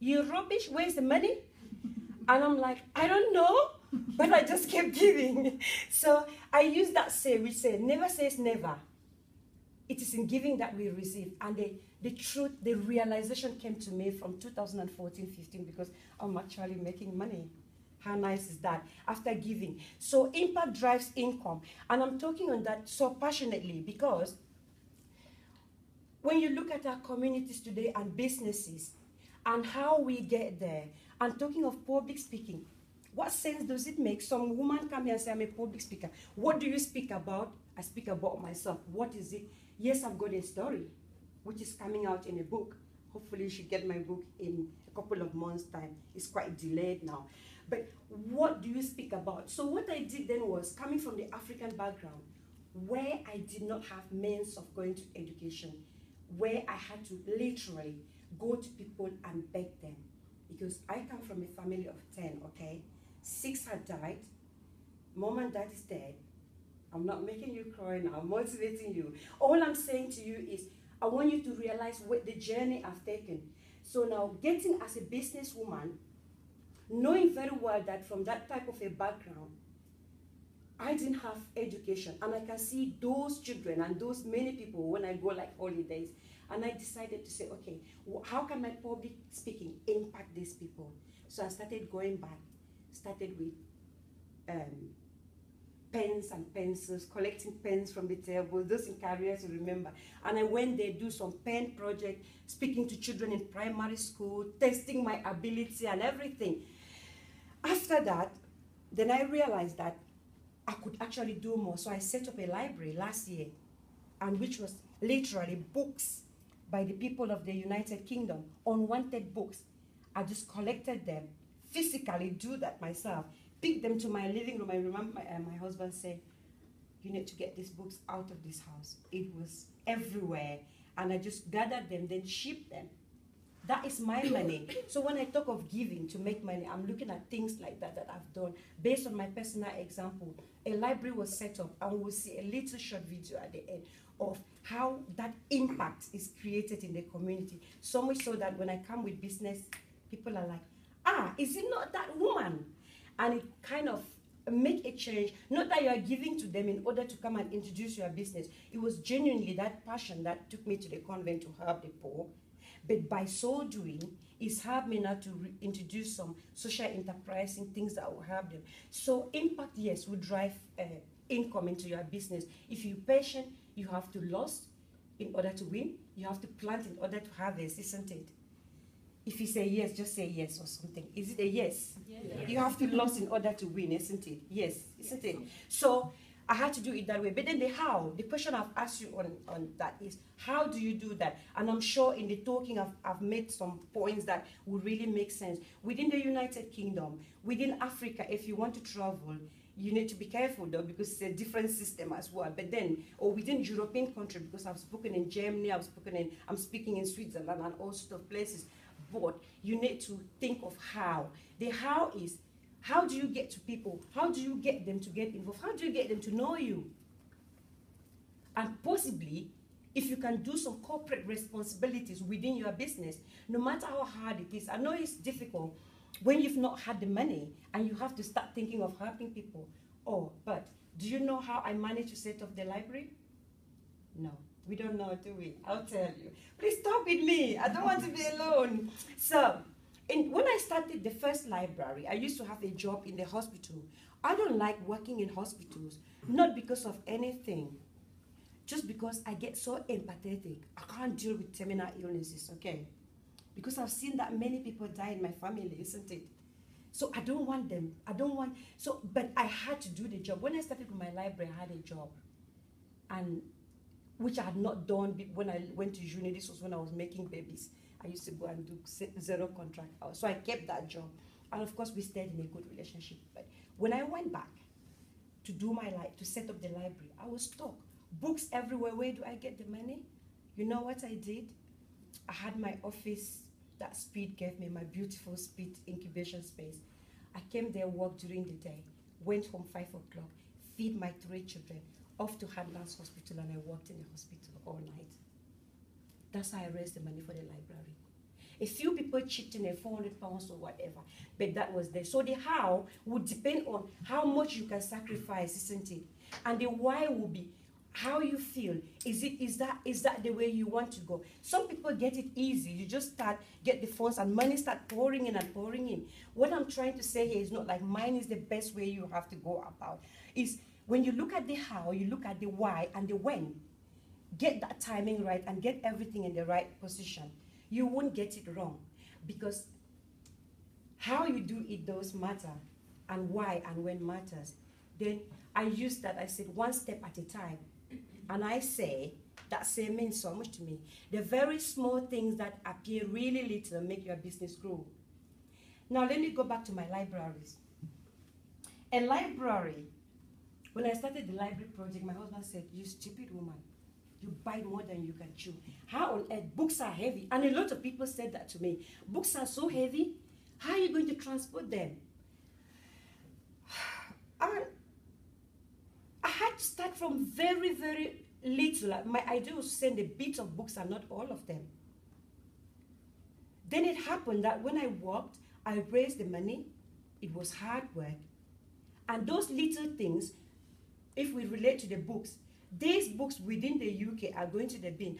you rubbish, where's the money? And I'm like, I don't know, but I just kept giving. So I use that say, which say, never says never. It is in giving that we receive. And the truth, the realization came to me from 2014-15 because I'm actually making money. How nice is that? After giving. So impact drives income. And I'm talking on that so passionately because when you look at our communities today and businesses and how we get there, and talking of public speaking, what sense does it make? Some woman come here and say, I'm a public speaker. What do you speak about? I speak about myself. What is it? Yes, I've got a story, which is coming out in a book. Hopefully you should get my book in a couple of months' time. It's quite delayed now. But what do you speak about? So what I did then was, coming from the African background, where I did not have means of going to education, where I had to literally go to people and beg them. Because I come from a family of 10, okay? 6 had died. Mom and dad is dead. I'm not making you cry now, I'm motivating you. All I'm saying to you is, I want you to realize what the journey I've taken. So now, getting as a businesswoman, knowing very well that from that type of a background, I didn't have education. And I can see those children and those many people when I go like holidays. And I decided to say, okay, how can my public speaking impact these people? So I started going back, started with pens and pencils, collecting pens from the table, those in careers to remember. And I went there, do some pen project, speaking to children in primary school, testing my ability and everything. After that, then I realized that I could actually do more. So I set up a library last year, and which was literally books by the people of the United Kingdom, unwanted books. I just collected them, physically do that myself, pick them to my living room. I remember my husband said, you need to get these books out of this house. It was everywhere. And I just gathered them, then shipped them. That is my money. So when I talk of giving to make money, I'm looking at things like that that I've done. Based on my personal example, a library was set up, and we'll see a little short video at the end of how that impact is created in the community. So much so that when I come with business, people are like, ah, is it not that woman? And it kind of make a change. Not that you are giving to them in order to come and introduce your business. It was genuinely that passion that took me to the convent to help the poor. But by so doing, it's helped me now to introduce some social enterprising things that will help them. So impact, yes, will drive income into your business. If you're patient, you have to lose in order to win. You have to plant in order to harvest, isn't it? If you say yes, just say yes or something. Is it a yes? Yes. You have to lose in order to win, isn't it? Yes, isn't it? So I had to do it that way. But then the how, the question I've asked you on that is, how do you do that? And I'm sure in the talking I've made some points that would really make sense. Within the United Kingdom, within Africa, if you want to travel, you need to be careful though, because it's a different system as well. But then, or within European country, because I've spoken in Germany, I'm speaking in Switzerland and all sorts of places. But you need to think of how. The how is, how do you get to people? How do you get them to get involved? How do you get them to know you? And possibly, if you can do some corporate responsibilities within your business, no matter how hard it is. I know it's difficult when you've not had the money and you have to start thinking of helping people. Oh, but do you know how I managed to set up the library? No, we don't know, do we? I'll tell you. Please talk with me. I don't want to be alone. So, when I started the first library, I used to have a job in the hospital. I don't like working in hospitals, not because of anything, just because I get so empathetic. I can't deal with terminal illnesses, okay? Because I've seen that many people die in my family, isn't it? So I don't want them. But I had to do the job. When I started with my library, I had a job, and which I had not done when I went to uni. This was when I was making babies. I used to go and do 0 contract hours. So I kept that job. And of course, we stayed in a good relationship. But when I went back to do my life, to set up the library, I was stuck. Books everywhere. Where do I get the money? You know what I did? I had my office that Speed gave me, my beautiful Speed incubation space. I came there, worked during the day, went home 5 o'clock, feed my 3 children, off to Hadlands Hospital, and I worked in the hospital all night. That's how I raised the money for the library. A few people chipped in a 400 pounds or whatever, but that was there. So the how would depend on how much you can sacrifice, isn't it? And the why will be how you feel. Is that the way you want to go? Some people get it easy. You just start, get the funds, and money start pouring in and pouring in. What I'm trying to say here is not like mine is the best way you have to go about. Is when you look at the how, you look at the why and the when. Get that timing right and get everything in the right position. You won't get it wrong, because how you do it does matter, and why and when matters. Then I use that, I said, one step at a time. And I say, that say means so much to me. The very small things that appear really little make your business grow. Now let me go back to my libraries. A library, when I started the library project, my husband said, "You stupid woman, you buy more than you can chew. How on earth? Books are heavy." And a lot of people said that to me. Books are so heavy, how are you going to transport them? And I had to start from very, very little. My idea was to send a bit of books and not all of them. Then it happened that when I worked, I raised the money. It was hard work. And those little things, if we relate to the books, these books within the UK are going to the bin.